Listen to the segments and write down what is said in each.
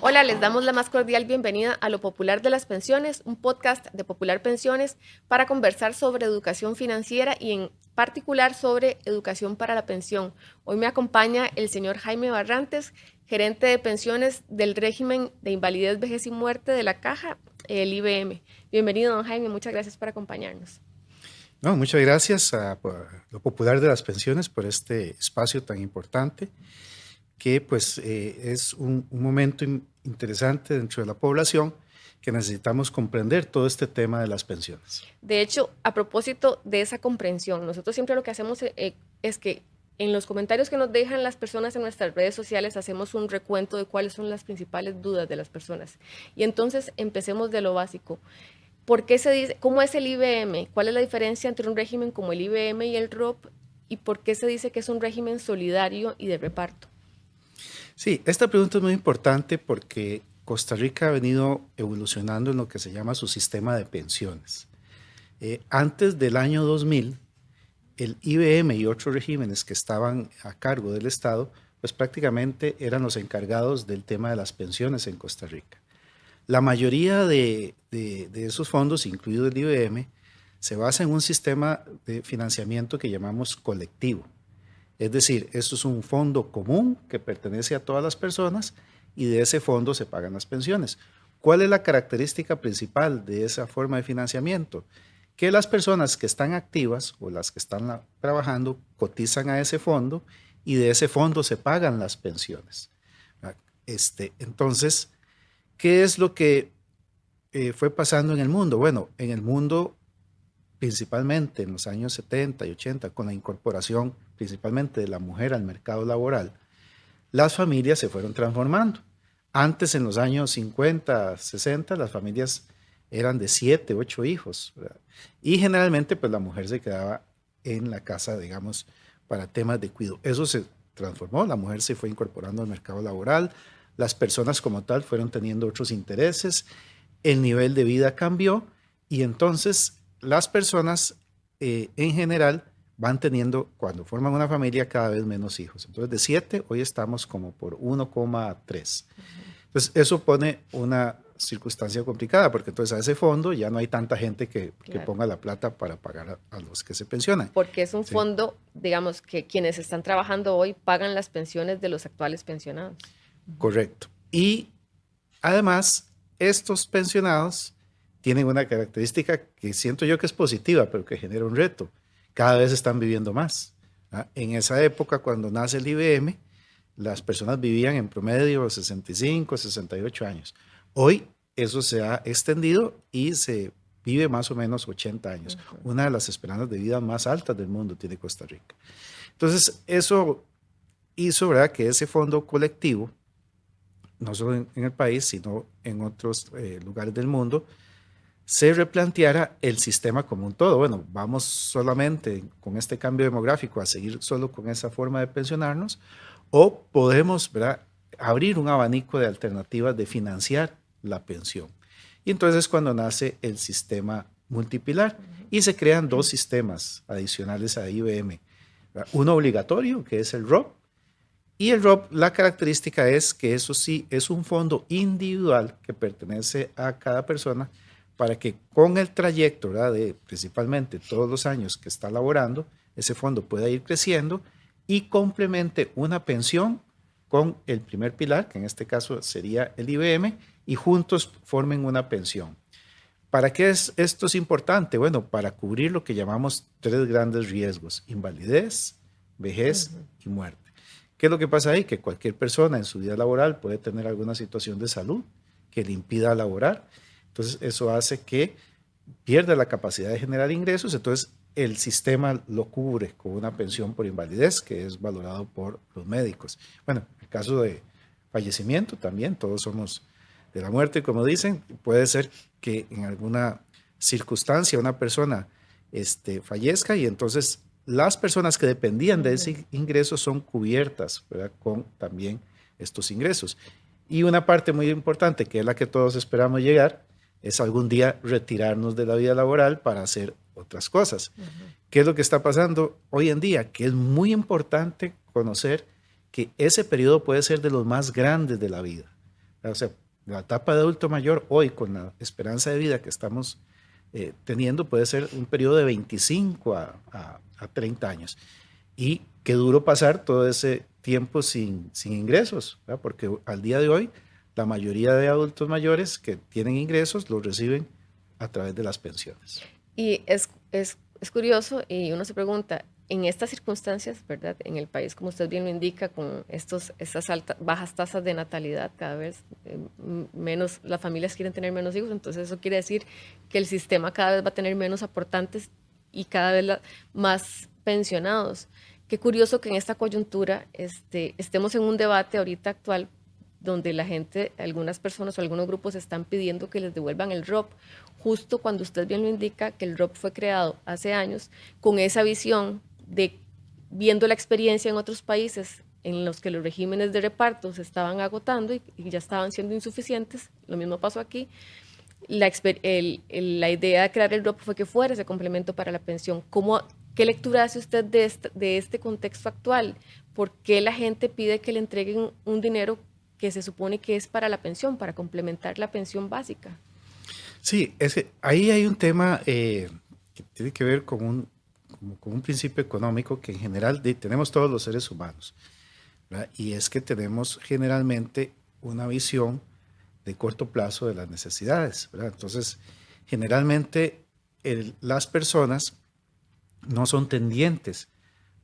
Hola, les damos la más cordial bienvenida a Lo Popular de las Pensiones, un podcast de Popular Pensiones para conversar sobre educación financiera y en particular sobre educación para la pensión. Hoy me acompaña el señor Jaime Barrantes, gerente de pensiones del régimen de invalidez, vejez y muerte de la Caja, el IBM. Bienvenido, don Jaime, muchas gracias por acompañarnos. No, muchas gracias a Lo Popular de las Pensiones por este espacio tan importante que pues es un momento interesante dentro de la población que necesitamos comprender todo este tema de las pensiones. De hecho, a propósito de esa comprensión, nosotros siempre lo que hacemos es que en los comentarios que nos dejan las personas en nuestras redes sociales hacemos un recuento de cuáles son las principales dudas de las personas. Y entonces empecemos de lo básico. ¿Por qué se dice, cómo es el IBM? ¿Cuál es la diferencia entre un régimen como el IBM y el ROP? ¿Y por qué se dice que es un régimen solidario y de reparto? Sí, esta pregunta es muy importante porque Costa Rica ha venido evolucionando en lo que se llama su sistema de pensiones. Antes del año 2000, el IBM y otros regímenes que estaban a cargo del Estado, pues prácticamente eran los encargados del tema de las pensiones en Costa Rica. La mayoría de esos fondos, incluido el IBM, se basa en un sistema de financiamiento que llamamos colectivo. Es decir, esto es un fondo común que pertenece a todas las personas y de ese fondo se pagan las pensiones. ¿Cuál es la característica principal de esa forma de financiamiento? Que las personas que están activas o las que están trabajando cotizan a ese fondo y de ese fondo se pagan las pensiones. Entonces, ¿qué es lo que fue pasando en el mundo? Bueno, en el mundo, principalmente en los años 70 y 80, con la incorporación principalmente de la mujer al mercado laboral, las familias se fueron transformando. Antes, en los años 50, 60, las familias eran de 7, 8 hijos, ¿verdad? Y generalmente pues la mujer se quedaba en la casa, digamos, para temas de cuidado. Eso se transformó, la mujer se fue incorporando al mercado laboral, las personas como tal fueron teniendo otros intereses, el nivel de vida cambió y entonces las personas en general van teniendo, cuando forman una familia, cada vez menos hijos. Entonces de 7, hoy estamos como por 1,3. Entonces eso pone una circunstancia complicada, porque entonces a ese fondo ya no hay tanta gente que ponga la plata para pagar a los que se pensionan. Porque es un ¿Sí? fondo, digamos, que quienes están trabajando hoy pagan las pensiones de los actuales pensionados. Correcto. Y además, estos pensionados tienen una característica que siento yo que es positiva, pero que genera un reto. Cada vez están viviendo más. En esa época, cuando nace el IBM, las personas vivían en promedio 65, 68 años. Hoy eso se ha extendido y se vive más o menos 80 años. Una de las esperanzas de vida más altas del mundo tiene Costa Rica. Entonces, eso hizo, ¿verdad?, que ese fondo colectivo, no solo en el país, sino en otros lugares del mundo, se replanteara el sistema como un todo. Bueno, vamos solamente con este cambio demográfico a seguir solo con esa forma de pensionarnos, o podemos, ¿verdad?, abrir un abanico de alternativas de financiar la pensión. Y entonces es cuando nace el sistema multipilar y se crean dos sistemas adicionales a IBM. Uno obligatorio, que es el ROP, y el ROP, la característica es que eso sí es un fondo individual que pertenece a cada persona para que con el trayecto, ¿verdad?, de principalmente todos los años que está laborando, ese fondo pueda ir creciendo y complemente una pensión con el primer pilar, que en este caso sería el IBM, y juntos formen una pensión. ¿Para qué esto es importante? Bueno, para cubrir lo que llamamos 3 grandes riesgos: invalidez, vejez y muerte. ¿Qué es lo que pasa ahí? Que cualquier persona en su vida laboral puede tener alguna situación de salud que le impida laborar. Entonces, eso hace que pierda la capacidad de generar ingresos. Entonces, el sistema lo cubre con una pensión por invalidez que es valorado por los médicos. Bueno, en el caso de fallecimiento también, todos somos de la muerte, como dicen. Puede ser que en alguna circunstancia una persona fallezca y entonces las personas que dependían de ese ingreso son cubiertas, ¿verdad?, con también estos ingresos. Y una parte muy importante, que es la que todos esperamos llegar, es algún día retirarnos de la vida laboral para hacer otras cosas. ¿Qué es lo que está pasando hoy en día? Que es muy importante conocer que ese periodo puede ser de los más grandes de la vida. O sea, la etapa de adulto mayor hoy con la esperanza de vida que estamos teniendo puede ser un periodo de 25 a 30 años. Y qué duro pasar todo ese tiempo sin ingresos, ¿verdad? Porque al día de hoy la mayoría de adultos mayores que tienen ingresos los reciben a través de las pensiones. Y es curioso y uno se pregunta, en estas circunstancias, ¿verdad? En el país, como usted bien lo indica, con estas bajas tasas de natalidad, cada vez menos, las familias quieren tener menos hijos, entonces eso quiere decir que el sistema cada vez va a tener menos aportantes y cada vez más pensionados. Qué curioso que en esta coyuntura estemos en un debate ahorita actual donde la gente, algunas personas o algunos grupos están pidiendo que les devuelvan el ROP, justo cuando usted bien lo indica que el ROP fue creado hace años con esa visión de, viendo la experiencia en otros países en los que los regímenes de reparto se estaban agotando y ya estaban siendo insuficientes, lo mismo pasó aquí. La idea de crear el ROP fue que fuera ese complemento para la pensión. ¿Qué lectura hace usted de este contexto actual? ¿Por qué la gente pide que le entreguen un dinero que se supone que es para la pensión, para complementar la pensión básica? Sí, ahí hay un tema que tiene que ver con un principio económico que en general tenemos todos los seres humanos, ¿verdad? Y es que tenemos generalmente una visión de corto plazo de las necesidades, ¿verdad? Entonces, generalmente las personas no son tendientes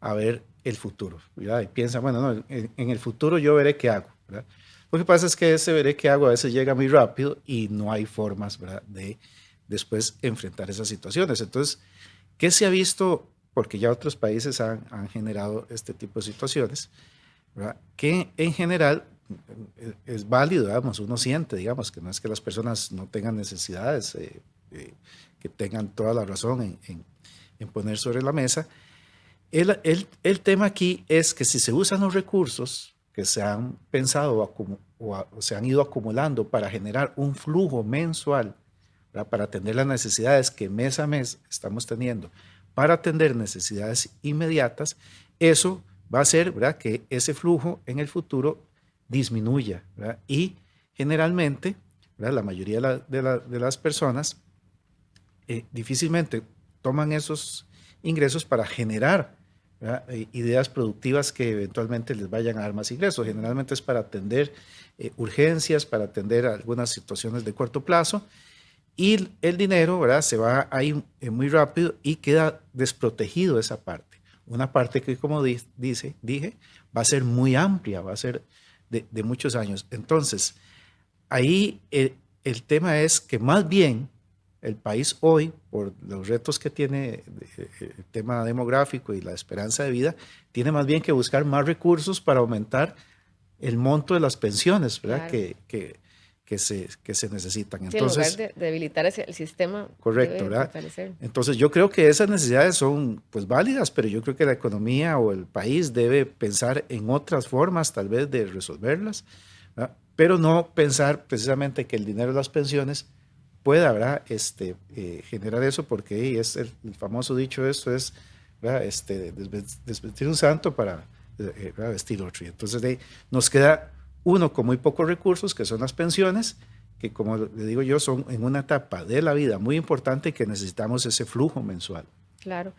a ver el futuro, ¿verdad? Y piensan, bueno, no, en el futuro yo veré qué hago, ¿verdad? Lo que pasa es que ese veré qué hago a veces llega muy rápido y no hay formas, ¿verdad?, de después enfrentar esas situaciones. Entonces, ¿qué se ha visto? Porque ya otros países han generado este tipo de situaciones, ¿verdad?, que en general es válido, digamos, uno siente, digamos, que no es que las personas no tengan necesidades, que tengan toda la razón en poner sobre la mesa. El tema aquí es que si se usan los recursos que se han pensado o se han ido acumulando para generar un flujo mensual, ¿verdad?, para atender las necesidades que mes a mes estamos teniendo, para atender necesidades inmediatas, eso va a hacer, ¿verdad?, que ese flujo en el futuro disminuya, ¿verdad? Y generalmente, ¿verdad?, la mayoría de las personas difícilmente toman esos ingresos para generar, ¿verdad?, ideas productivas que eventualmente les vayan a dar más ingresos. Generalmente es para atender urgencias, para atender algunas situaciones de corto plazo, y el dinero, ¿verdad?, se va ahí muy rápido y queda desprotegido esa parte. Una parte que, como dije, va a ser muy amplia, va a ser de muchos años. Entonces, ahí el tema es que más bien el país hoy, por los retos que tiene el tema demográfico y la esperanza de vida, tiene más bien que buscar más recursos para aumentar el monto de las pensiones, ¿verdad?, Claro. que se necesitan. Sí, en lugar Entonces, de debilitar el sistema, correcto, debe ¿verdad? fortalecer. Entonces yo creo que esas necesidades son pues válidas, pero yo creo que la economía o el país debe pensar en otras formas tal vez de resolverlas, ¿verdad?, pero no pensar precisamente que el dinero de las pensiones pueda, ¿verdad?, generar eso, porque es el famoso dicho, esto es, ¿verdad?, desvestir un santo para vestir otro. Y entonces nos queda uno con muy pocos recursos, que son las pensiones, que como le digo yo, son en una etapa de la vida muy importante y que necesitamos ese flujo mensual. Claro.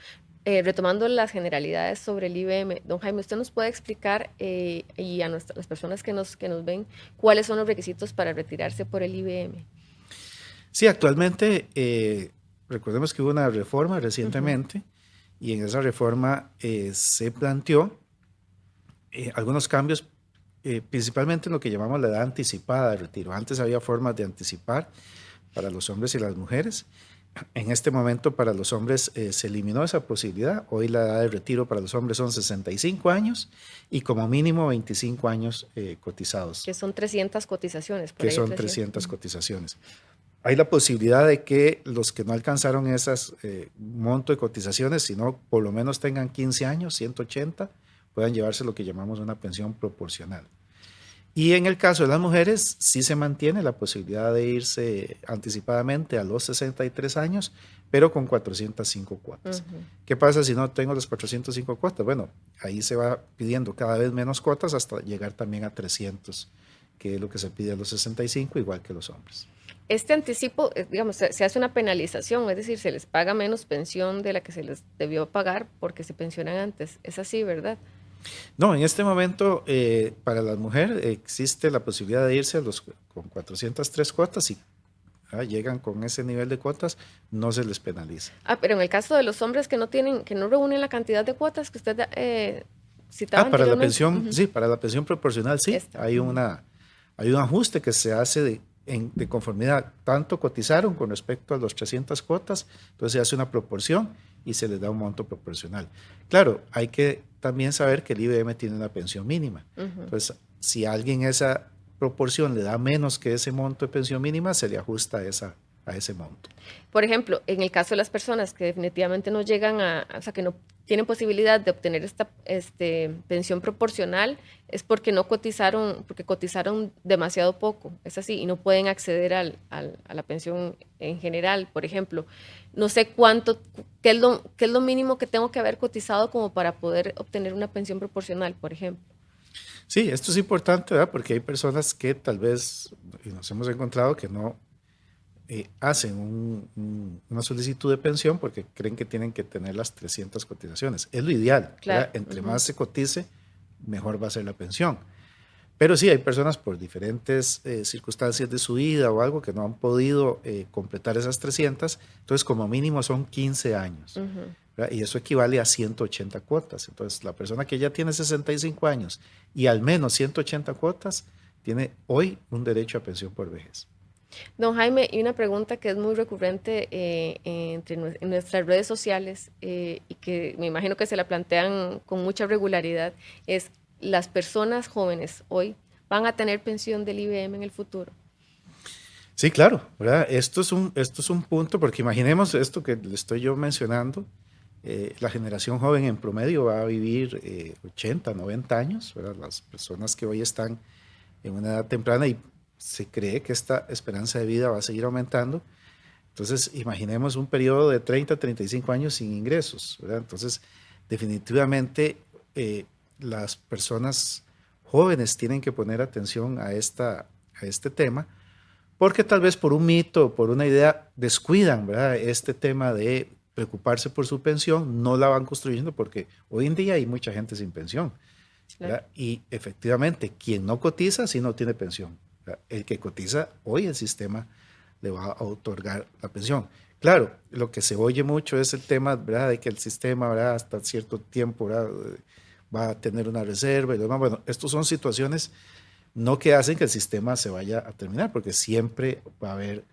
Retomando las generalidades sobre el IBM, don Jaime, ¿usted nos puede explicar y a las personas que nos ven cuáles son los requisitos para retirarse por el IBM? Sí, actualmente recordemos que hubo una reforma recientemente y en esa reforma se planteó algunos cambios, principalmente en lo que llamamos la edad anticipada de retiro. Antes había formas de anticipar para los hombres y las mujeres. En este momento para los hombres se eliminó esa posibilidad. Hoy la edad de retiro para los hombres son 65 años y como mínimo 25 años cotizados. Que son 300 cotizaciones. Que son 300 cotizaciones. Hay la posibilidad de que los que no alcanzaron esas monto de cotizaciones, sino por lo menos tengan 15 años, 180, puedan llevarse lo que llamamos una pensión proporcional. Y en el caso de las mujeres, sí se mantiene la posibilidad de irse anticipadamente a los 63 años, pero con 405 cuotas. ¿Qué pasa si no tengo las 405 cuotas? Bueno, ahí se va pidiendo cada vez menos cuotas hasta llegar también a 300 que es lo que se pide a los 65, igual que los hombres. Este anticipo, digamos, se hace una penalización, es decir, se les paga menos pensión de la que se les debió pagar porque se pensionan antes. Es así, ¿verdad? No, en este momento para las mujeres existe la posibilidad de irse con 403 cuotas y llegan con ese nivel de cuotas, no se les penaliza. Pero en el caso de los hombres que no tienen, que no reúnen la cantidad de cuotas que usted citaba Para la anteriormente. pensión, sí, para la pensión proporcional, sí, hay un ajuste que se hace de conformidad. Tanto cotizaron con respecto a los 300 cuotas, entonces se hace una proporción y se les da un monto proporcional. Claro, hay que también saber que el IBM tiene una pensión mínima. Entonces, si a alguien esa proporción le da menos que ese monto de pensión mínima, se le ajusta a ese monto. Por ejemplo, en el caso de las personas que definitivamente no llegan o sea, que no tienen posibilidad de obtener esta pensión proporcional, es porque no cotizaron, porque cotizaron demasiado poco, es así, y no pueden acceder a la pensión en general. Por ejemplo, no sé qué es lo mínimo que tengo que haber cotizado como para poder obtener una pensión proporcional, por ejemplo. Sí, esto es importante, ¿verdad? Porque hay personas que tal vez, y nos hemos encontrado que no hacen una solicitud de pensión porque creen que tienen que tener las 300 cotizaciones. Es lo ideal, Claro. Entre más se cotice, mejor va a ser la pensión. Pero sí, hay personas por diferentes circunstancias de su vida o algo que no han podido completar esas 300, entonces como mínimo son 15 años. Y eso equivale a 180 cuotas. Entonces, la persona que ya tiene 65 años y al menos 180 cuotas, tiene hoy un derecho a pensión por vejez. Don Jaime, y una pregunta que es muy recurrente en nuestras redes sociales y que me imagino que se la plantean con mucha regularidad, es las personas jóvenes hoy van a tener pensión del IBM en el futuro. Sí, claro, ¿verdad? Esto es un punto, porque imaginemos esto que le estoy yo mencionando, la generación joven en promedio va a vivir 80, 90 años, ¿verdad? Las personas que hoy están en una edad temprana y se cree que esta esperanza de vida va a seguir aumentando. Entonces, imaginemos un periodo de 30, 35 años sin ingresos, ¿verdad? Entonces, definitivamente las personas jóvenes tienen que poner atención a este tema, porque tal vez por un mito, por una idea, descuidan, ¿verdad? Este tema de preocuparse por su pensión, no la van construyendo porque hoy en día hay mucha gente sin pensión. Claro. Y efectivamente, quien no cotiza, sí no tiene pensión. El que cotiza, hoy el sistema le va a otorgar la pensión. Claro, lo que se oye mucho es el tema, ¿verdad?, de que el sistema, ¿verdad?, hasta cierto tiempo, ¿verdad?, va a tener una reserva y demás. Bueno, estas son situaciones no que hacen que el sistema se vaya a terminar, porque siempre va a haber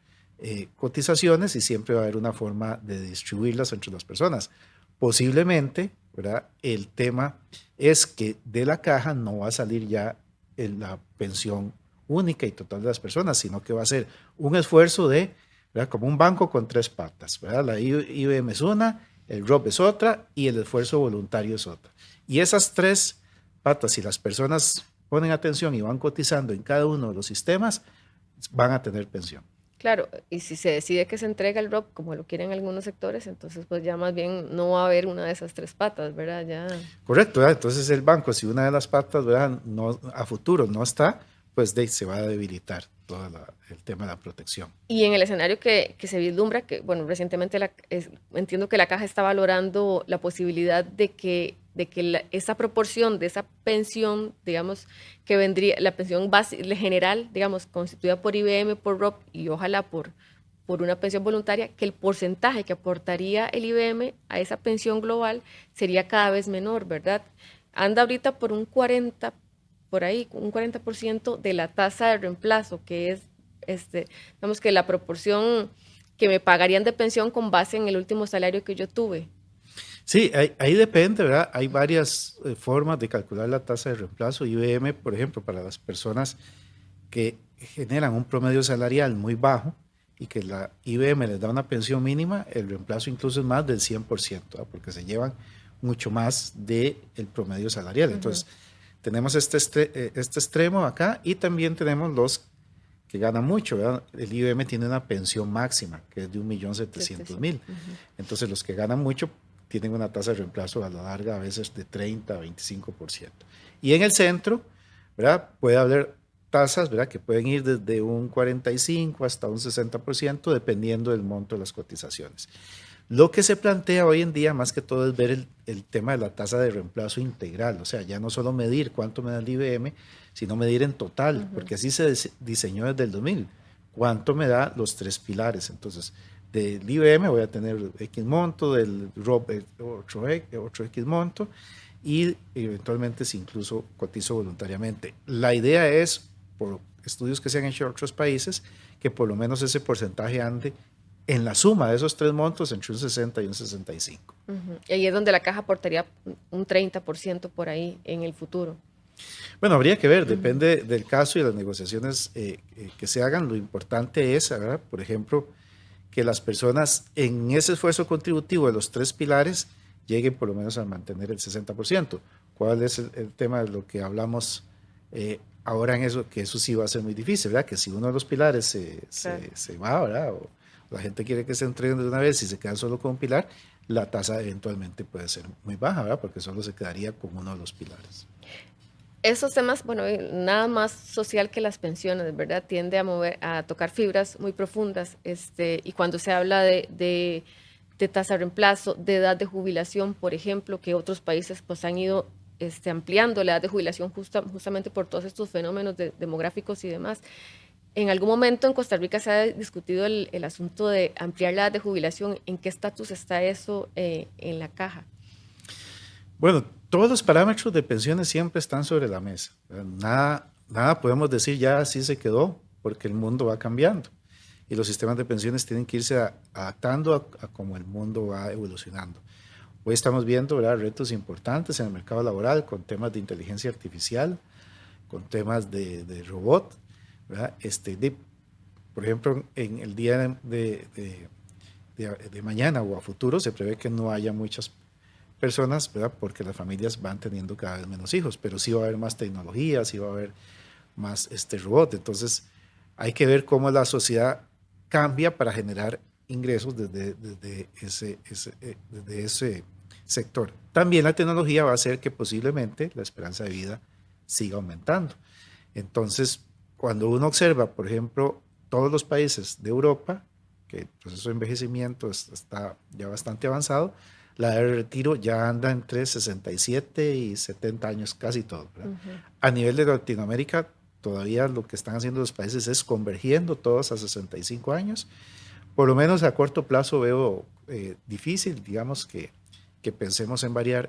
cotizaciones y siempre va a haber una forma de distribuirlas entre las personas. Posiblemente, ¿verdad?, el tema es que de la caja no va a salir ya la pensión única y total de las personas, sino que va a ser un esfuerzo ¿verdad?, como un banco con tres patas, ¿verdad? La IBM es una, el ROP es otra y el esfuerzo voluntario es otra. Y esas tres patas, si las personas ponen atención y van cotizando en cada uno de los sistemas, van a tener pensión. Claro, y si se decide que se entrega el ROP, como lo quieren algunos sectores, entonces pues ya más bien no va a haber una de esas tres patas, ¿verdad? Ya. Correcto, ¿verdad? Entonces el banco, si una de las patas, ¿verdad?, no, a futuro no está, pues se va a debilitar todo el tema de la protección. Y en el escenario que se vislumbra, que bueno, recientemente entiendo que la caja está valorando la posibilidad de que esa proporción de esa pensión, digamos, que vendría, la pensión base, general, digamos, constituida por IBM, por ROP y ojalá por una pensión voluntaria, que el porcentaje que aportaría el IBM a esa pensión global sería cada vez menor, ¿verdad? Anda ahorita por un 40%, por ahí, un 40% de la tasa de reemplazo, que es, digamos que la proporción que me pagarían de pensión con base en el último salario que yo tuve. Sí, ahí depende, ¿verdad? Hay varias formas de calcular la tasa de reemplazo. IBM, por ejemplo, para las personas que generan un promedio salarial muy bajo y que la IBM les da una pensión mínima, el reemplazo incluso es más del 100%, ¿verdad?, porque se llevan mucho más del promedio salarial. Entonces, tenemos este extremo acá y también tenemos los que ganan mucho, ¿verdad? El IBM tiene una pensión máxima que es de 1.700.000. Entonces los que ganan mucho tienen una tasa de reemplazo a la larga a veces de 30 a 25%. Y en el centro, ¿verdad?, puede haber tasas, ¿verdad?, que pueden ir desde un 45 hasta un 60%, dependiendo del monto de las cotizaciones. Lo que se plantea hoy en día, más que todo, es ver el tema de la tasa de reemplazo integral, o sea, ya no solo medir cuánto me da el IBM, sino medir en total, porque así se diseñó desde el 2000. ¿Cuánto me da los tres pilares? Entonces, del IBM voy a tener X monto, del ROP otro X monto, y eventualmente si incluso cotizo voluntariamente. La idea es, por estudios que se han hecho en otros países, que por lo menos ese porcentaje ande en la suma de esos tres montos entre un 60 y un 65. Y ahí es donde la caja aportaría un 30% por ahí en el futuro. Bueno, habría que ver, depende del caso y las negociaciones que se hagan. Lo importante es, ¿verdad?, por ejemplo, que las personas en ese esfuerzo contributivo de los tres pilares lleguen por lo menos a mantener el 60%. ¿Cuál es el tema de lo que hablamos ahora en eso? Que eso sí va a ser muy difícil, ¿verdad? Que si uno de los pilares se va, ¿verdad?, o la gente quiere que se entreguen de una vez y se quedan solo con un pilar, la tasa eventualmente puede ser muy baja, ¿verdad?, porque solo se quedaría con uno de los pilares. Esos temas, bueno, nada más social que las pensiones, ¿verdad? Tiende a tocar fibras muy profundas. Y cuando se habla de tasa de reemplazo, de edad de jubilación, por ejemplo, que otros países pues han ido ampliando la edad de jubilación justamente por todos estos fenómenos demográficos y demás. En algún momento en Costa Rica se ha discutido el asunto de ampliar la edad de jubilación. ¿En qué estatus está eso en la caja? Bueno, todos los parámetros de pensiones siempre están sobre la mesa. Nada podemos decir ya así se quedó, porque el mundo va cambiando y los sistemas de pensiones tienen que irse adaptando a cómo el mundo va evolucionando. Hoy estamos viendo, ¿verdad?, retos importantes en el mercado laboral con temas de inteligencia artificial, con temas de robot, ¿verdad? Por ejemplo, en el día de mañana o a futuro se prevé que no haya muchas personas, ¿verdad?, porque las familias van teniendo cada vez menos hijos, pero sí va a haber más tecnología, sí va a haber más robot. Entonces hay que ver cómo la sociedad cambia para generar ingresos desde ese sector. También la tecnología va a hacer que posiblemente la esperanza de vida siga aumentando. Entonces, cuando uno observa, por ejemplo, todos los países de Europa, que el proceso de envejecimiento está ya bastante avanzado, la edad de retiro ya anda entre 67 y 70 años, casi todo, ¿verdad? A nivel de Latinoamérica, todavía lo que están haciendo los países es convergiendo todos a 65 años. Por lo menos a corto plazo veo difícil, digamos, que pensemos en variar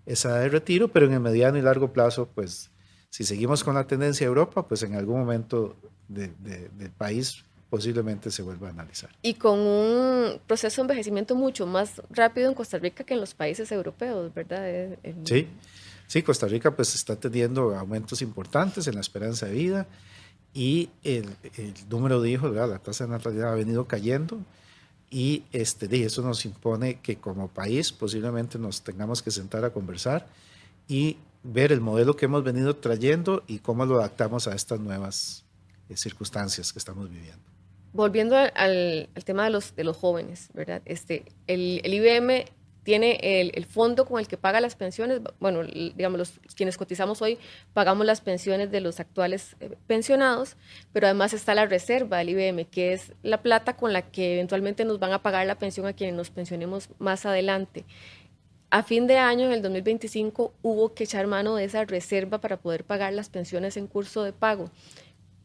esa edad de retiro, pero en el mediano y largo plazo, pues, si seguimos con la tendencia de Europa, pues en algún momento del país posiblemente se vuelva a analizar. Y con un proceso de envejecimiento mucho más rápido en Costa Rica que en los países europeos, ¿verdad? Sí, Costa Rica pues está teniendo aumentos importantes en la esperanza de vida y el número de hijos, ¿verdad?, la tasa de natalidad ha venido cayendo y eso nos impone que como país posiblemente nos tengamos que sentar a conversar y ver el modelo que hemos venido trayendo y cómo lo adaptamos a estas nuevas circunstancias que estamos viviendo. Volviendo al tema de los jóvenes, ¿verdad? El IBM tiene el fondo con el que paga las pensiones. Bueno, digamos, quienes cotizamos hoy pagamos las pensiones de los actuales pensionados, pero además está la reserva del IBM, que es la plata con la que eventualmente nos van a pagar la pensión a quienes nos pensionemos más adelante. A fin de año, en el 2025, hubo que echar mano de esa reserva para poder pagar las pensiones en curso de pago.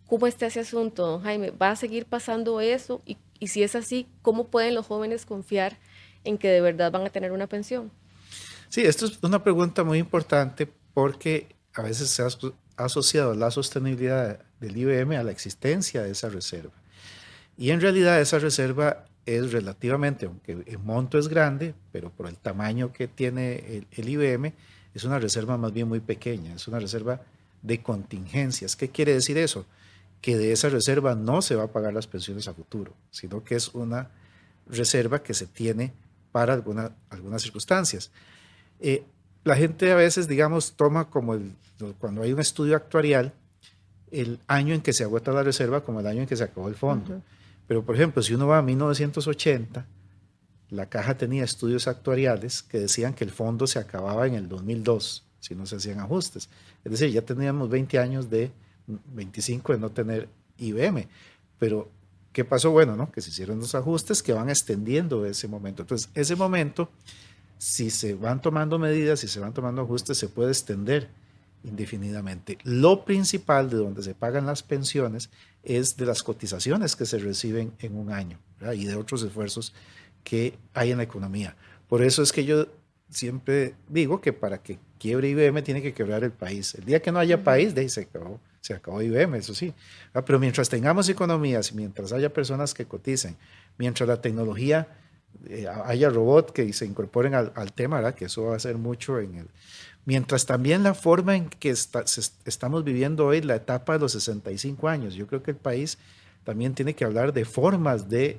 ¿Cómo está ese asunto, don Jaime? ¿Va a seguir pasando eso? Y si es así, ¿cómo pueden los jóvenes confiar en que de verdad van a tener una pensión? Sí, esto es una pregunta muy importante porque a veces se ha asociado la sostenibilidad del IBM a la existencia de esa reserva. Y en realidad esa reserva es relativamente, aunque el monto es grande, pero por el tamaño que tiene el IBM, es una reserva más bien muy pequeña, es una reserva de contingencias. ¿Qué quiere decir eso? Que de esa reserva no se va a pagar las pensiones a futuro, sino que es una reserva que se tiene para algunas circunstancias. La gente a veces, digamos, toma como cuando hay un estudio actuarial, el año en que se agota la reserva como el año en que se acabó el fondo. Pero, por ejemplo, si uno va a 1980, la Caja tenía estudios actuariales que decían que el fondo se acababa en el 2002, si no se hacían ajustes. Es decir, ya teníamos 20 años de 25 de no tener IBM. Pero, ¿qué pasó? Bueno, ¿no? Que se hicieron los ajustes que van extendiendo ese momento. Entonces, ese momento, si se van tomando medidas, si se van tomando ajustes, se puede extender indefinidamente. Lo principal de donde se pagan las pensiones es de las cotizaciones que se reciben en un año, ¿verdad? Y de otros esfuerzos que hay en la economía. Por eso es que yo siempre digo que para que quiebre IBM tiene que quebrar el país. El día que no haya país, de ahí se acabó IBM, eso sí. Pero mientras tengamos economías, mientras haya personas que coticen, mientras la tecnología, haya robots que se incorporen al tema, ¿verdad? Que eso va a ser mucho en el... Mientras también la forma en que estamos viviendo hoy, la etapa de los 65 años, yo creo que el país también tiene que hablar de formas de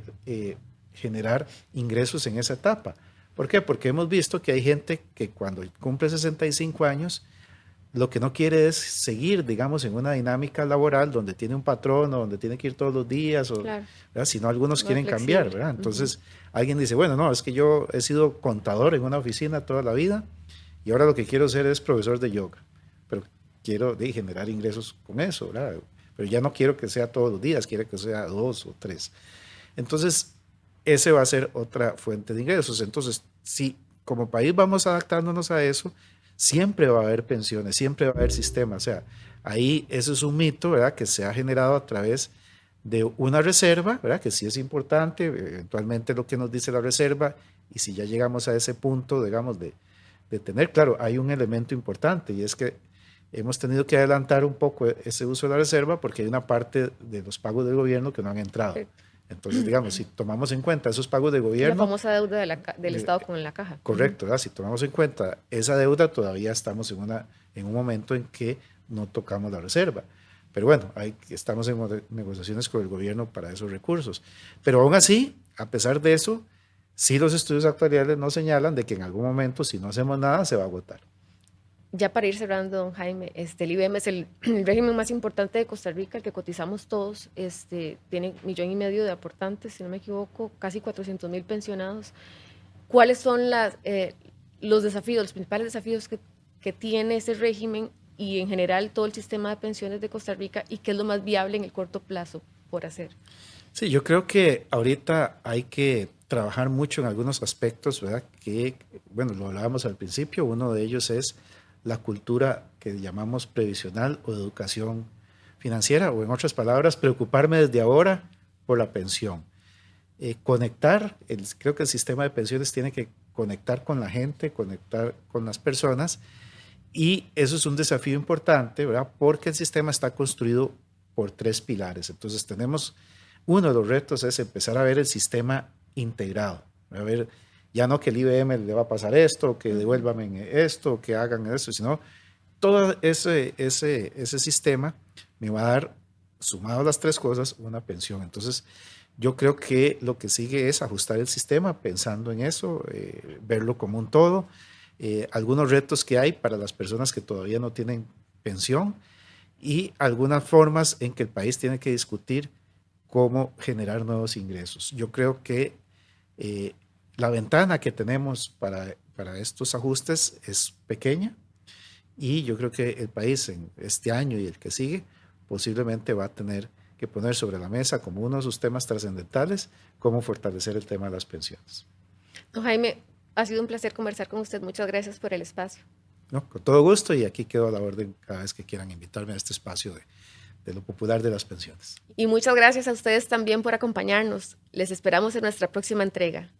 generar ingresos en esa etapa. ¿Por qué? Porque hemos visto que hay gente que cuando cumple 65 años, lo que no quiere es seguir, digamos, en una dinámica laboral donde tiene un patrón o donde tiene que ir todos los días, o, Claro, sino algunos no es quieren cambiar, flexible. ¿verdad? Entonces, alguien dice, bueno, no, es que yo he sido contador en una oficina toda la vida y ahora lo que quiero ser es profesor de yoga, pero quiero generar ingresos con eso, ¿verdad? Pero ya no quiero que sea todos los días, quiero que sea 2 o 3. Entonces, ese va a ser otra fuente de ingresos. Entonces, si como país vamos adaptándonos a eso, siempre va a haber pensiones, siempre va a haber sistemas. O sea, ahí eso es un mito, ¿verdad? Que se ha generado a través de una reserva, ¿verdad? Que sí es importante, eventualmente lo que nos dice la reserva, y si ya llegamos a ese punto, digamos, de tener, claro, hay un elemento importante y es que hemos tenido que adelantar un poco ese uso de la reserva porque hay una parte de los pagos del gobierno que no han entrado. Perfecto. Entonces, digamos, si tomamos en cuenta esos pagos de La gobierno, famosa deuda del Estado con la caja. correcto, ¿verdad? Si tomamos en cuenta esa deuda, todavía estamos en un momento en que no tocamos la reserva. Pero bueno, estamos en negociaciones con el gobierno para esos recursos. Pero aún así, a pesar de eso, sí los estudios actuariales nos señalan de que en algún momento, si no hacemos nada, se va a agotar. Ya para ir cerrando, don Jaime, el IBM es el régimen más importante de Costa Rica, el que cotizamos todos, tiene 1,5 millones de aportantes, si no me equivoco, casi 400,000 pensionados. ¿Cuáles son los desafíos, los principales desafíos que tiene ese régimen y en general todo el sistema de pensiones de Costa Rica, y qué es lo más viable en el corto plazo por hacer? Sí, yo creo que ahorita hay que trabajar mucho en algunos aspectos, ¿verdad? Que, bueno, lo hablábamos al principio, uno de ellos es la cultura que llamamos previsional o educación financiera, o en otras palabras, preocuparme desde ahora por la pensión. Conectar, creo que el sistema de pensiones tiene que conectar con la gente, conectar con las personas, y eso es un desafío importante, ¿verdad? Porque el sistema está construido por 3 pilares. Entonces uno de los retos es empezar a ver el sistema integrado, a ver, ya no que el IBM le va a pasar esto, que devuélvame esto, que hagan eso, sino todo ese sistema me va a dar, sumado a las 3 cosas, una pensión. Entonces, yo creo que lo que sigue es ajustar el sistema pensando en eso, verlo como un todo. Algunos retos que hay para las personas que todavía no tienen pensión y algunas formas en que el país tiene que discutir cómo generar nuevos ingresos. Yo creo que la ventana que tenemos para estos ajustes es pequeña y yo creo que el país en este año y el que sigue posiblemente va a tener que poner sobre la mesa como uno de sus temas trascendentales cómo fortalecer el tema de las pensiones. Don Jaime, ha sido un placer conversar con usted. Muchas gracias por el espacio. ¿No? Con todo gusto y aquí quedo a la orden cada vez que quieran invitarme a este espacio de lo popular de las pensiones. Y muchas gracias a ustedes también por acompañarnos. Les esperamos en nuestra próxima entrega.